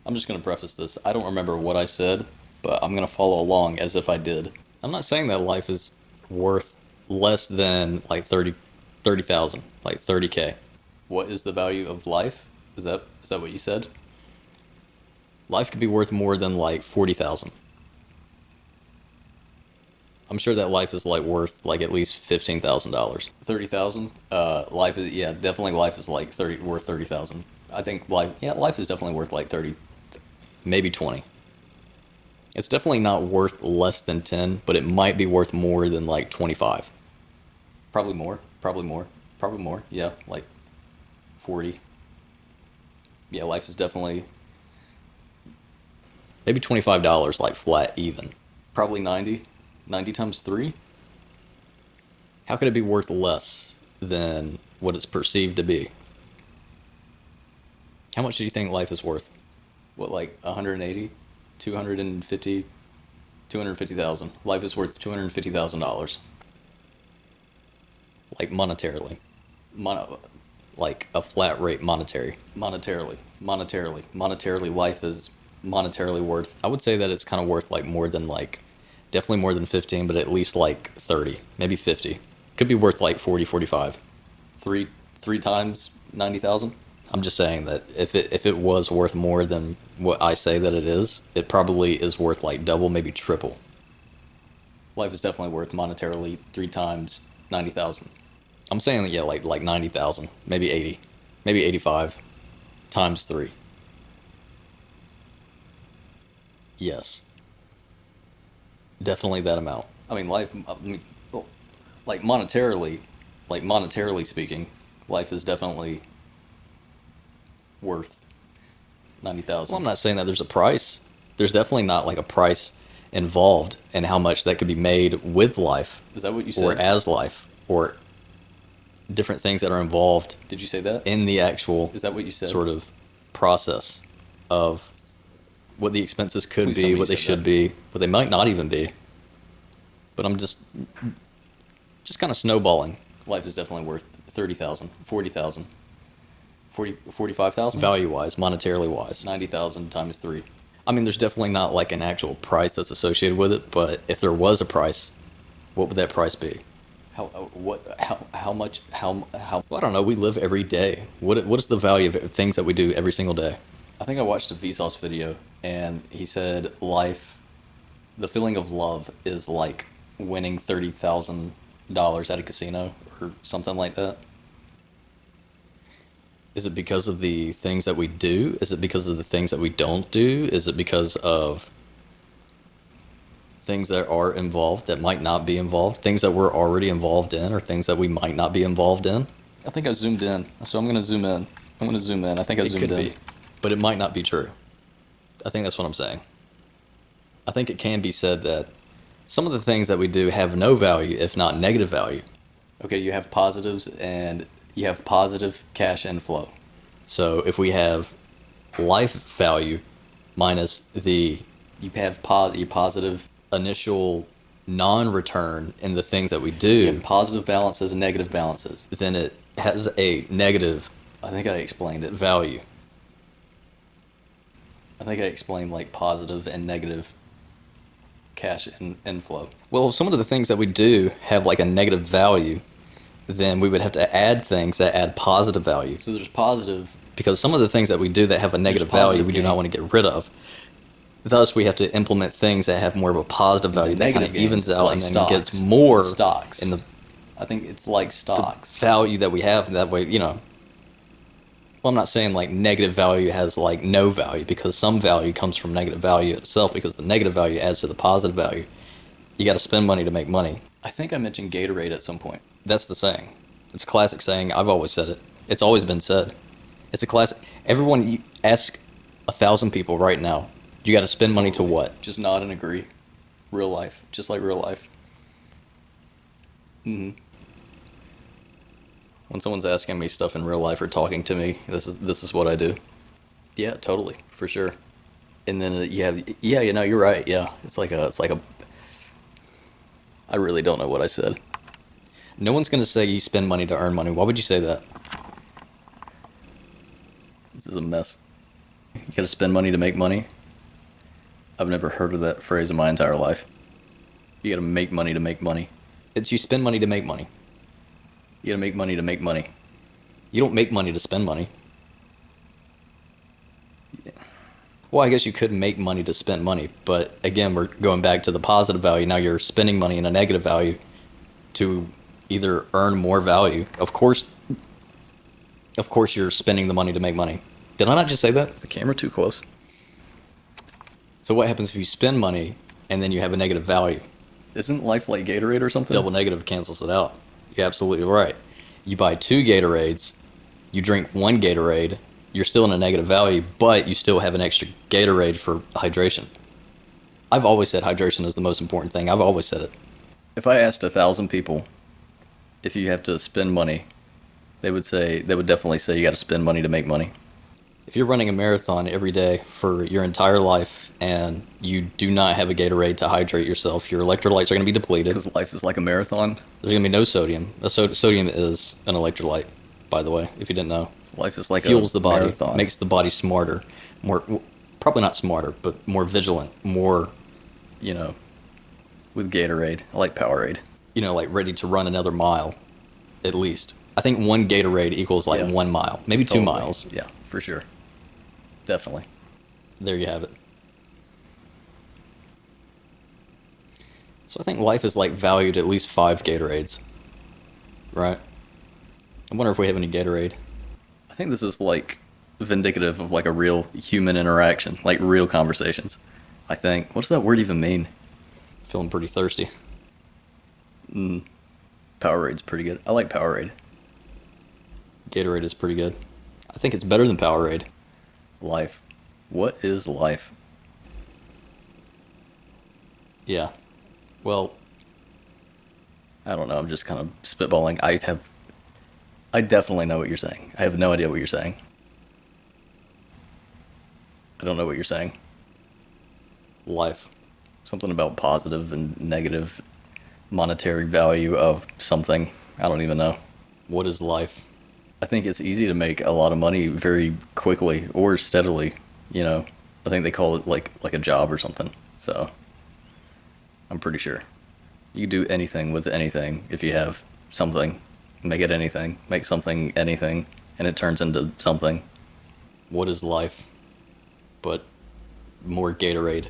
I'm just going to preface this. I don't remember what I said, but I'm going to follow along as if I did. I'm not saying that life is worth less than like 30,000, like 30K. What is the value of life? Is that what you said? Life could be worth more than like 40,000. I'm sure that life is like worth like at least $15,000. 30,000? Life is, yeah, definitely life is like 30 worth 30,000. I think life is definitely worth like 30, maybe 20. It's definitely not worth less than 10, but it might be worth more than like 25. Probably more, probably more, probably more. Yeah, like 40. Yeah, life is definitely maybe $25 like flat even. Probably 90. 90 times 3? How could it be worth less than what it's perceived to be? How much do you think life is worth? What, like 180? 250? 250,000. Life is worth $250,000. Like monetarily. Like a flat rate monetarily life is monetarily worth. I would say that it's kind of worth like more than like definitely more than 15, but at least like 30, maybe 50. Could be worth like 40, 45. Three times 90,000. I'm just saying that if it was worth more than what I say that it is, it probably is worth like double, maybe triple. Life is definitely worth monetarily 3 times 90,000. I'm saying that, yeah, like 90,000, maybe 80, maybe 85 times 3. Yes, definitely that amount. I mean, well, like monetarily, like monetarily speaking, life is definitely worth 90,000. Well, I'm not saying that there's a price. There's definitely not like a price involved in how much that could be made with life. Is that what you said? Or as life, or different things that are involved. Did you say that? In the actual. Is that what you said? Sort of process of what the expenses could be, what they should be, what they might not even be. But I'm just kind of snowballing. Life is definitely worth 30,000, 40,000, 45,000 value wise, monetarily wise. 90,000 times 3. I mean, there's definitely not like an actual price that's associated with it, but if there was a price, what would that price be? How much, well, I don't know, we live every day. What is the value of things that we do every single day? I think I watched a Vsauce video, and he said the feeling of love is like winning $30,000 at a casino or something like that. Is it because of the things that we do? Is it because of the things that we don't do? Is it because of things that are involved that might not be involved? Things that we're already involved in, or things that we might not be involved in? I think I zoomed in, so I'm going to zoom in. I think I zoomed in. It could be, but it might not be true. I think that's what I'm saying. I think it can be said that some of the things that we do have no value, if not negative value. Okay, you have positives and you have positive cash inflow. So if we have life value minus you have your positive initial non-return in the things that we do. You have positive balances and negative balances. Then it has a negative, I think I explained it, value. I think I explained like positive and negative cash inflow. Well, if some of the things that we do have like a negative value, then we would have to add things that add positive value. So there's positive, because some of the things that we do that have a negative value we do not want to get rid of. Thus, we have to implement things that have more of a positive value that kind of evens out and then gets more stocks in the. I think it's like stocks. The value that we have that way, Well, I'm not saying like negative value has like no value, because some value comes from negative value itself, because the negative value adds to the positive value. You got to spend money to make money. I think I mentioned Gatorade at some point. That's the saying. It's a classic saying. I've always said it. It's always been said. It's a classic. Everyone, you ask 1,000 people right now, you got to spend money to what? Just nod and agree. Real life. Just like real life. When someone's asking me stuff in real life or talking to me, this is what I do. Yeah, totally, for sure. And then you have, yeah, you're right. Yeah, it's like a. I really don't know what I said. No one's gonna say you spend money to earn money. Why would you say that? This is a mess. You gotta spend money to make money. I've never heard of that phrase in my entire life. You gotta make money to make money. It's you spend money to make money. You gotta make money to make money. You don't make money to spend money. Well, I guess you could make money to spend money, but again, we're going back to the positive value. Now you're spending money in a negative value to either earn more value. Of course, you're spending the money to make money. Did I not just say that? Is the camera too close? So what happens if you spend money and then you have a negative value? Isn't life like Gatorade or something? Double negative cancels it out. You're absolutely right. You buy 2 Gatorades, you drink 1 Gatorade, you're still in a negative value, but you still have an extra Gatorade for hydration. I've always said hydration is the most important thing. I've always said it. If I asked 1,000 people if you have to spend money, they would definitely say you got to spend money to make money. If you're running a marathon every day for your entire life and you do not have a Gatorade to hydrate yourself, your electrolytes are going to be depleted. Because life is like a marathon. There's going to be no sodium. Sodium is an electrolyte, by the way, if you didn't know. Life is like fuels the body, marathon. Makes the body smarter, probably not smarter, but more vigilant, more, with Gatorade. I like Powerade. Like ready to run another mile, at least. I think 1 Gatorade equals 1 mile, maybe 2 miles. Yeah, for sure. Definitely. There you have it. So I think life is valued at least 5 Gatorades, right? I wonder if we have any Gatorade. I think this is vindicative of a real human interaction, real conversations. I think. What does that word even mean? Feeling pretty thirsty. Powerade's pretty good. I like Powerade. Gatorade is pretty good. I think it's better than Powerade. Life. What is life? Yeah. Well, I don't know. I'm just kind of spitballing. I definitely know what you're saying. I have no idea what you're saying. I don't know what you're saying. Life. Something about positive and negative monetary value of something. I don't even know. What is life? I think it's easy to make a lot of money very quickly or steadily, I think they call it like a job or something. So I'm pretty sure you can do anything with anything if you have something. Make it anything. Make something anything, and it turns into something. What is life? But more Gatorade.